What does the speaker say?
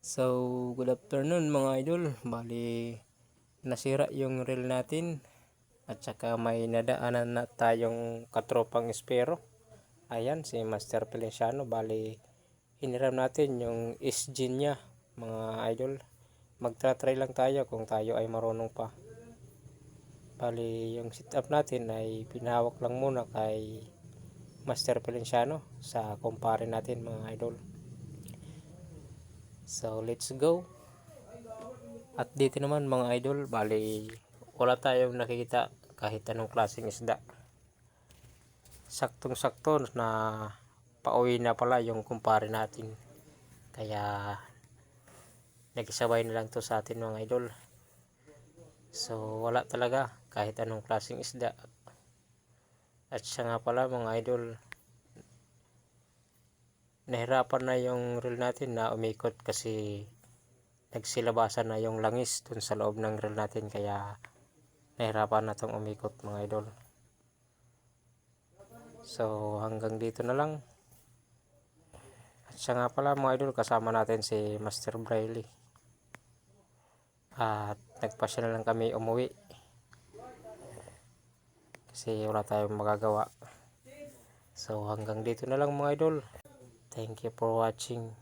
So, good afternoon mga idol. Bali, nasira yung reel natin. At saka may nadaanan na tayong katropang espero. Ayan, si Master Feliciano. Bali, hiniram natin yung SG niya mga idol. Magtra-try lang tayo kung tayo ay marunong pa. Bali, yung setup natin ay pinahawak lang muna kay Master Feliciano sa kumpare natin mga idol. So, let's go. At dito naman mga idol, bali wala tayong nakikita kahit anong klaseng isda. Saktong sakto na pauwi na pala yung kumpare natin. Kaya nagsabay na lang to sa atin mga idol. So wala talaga kahit anong klaseng isda. At siya nga pala mga idol, nahirapan na yung reel natin na umikot kasi nagsilabasan na yung langis dun sa loob ng reel natin, kaya nahirapan na tong umikot mga idol. So hanggang dito na lang. At siya nga pala mga idol, kasama natin si Master Braille. At nagpasya na lang kami umuwi kasi wala tayong magagawa. So hanggang dito na lang mga idol. Thank you for watching.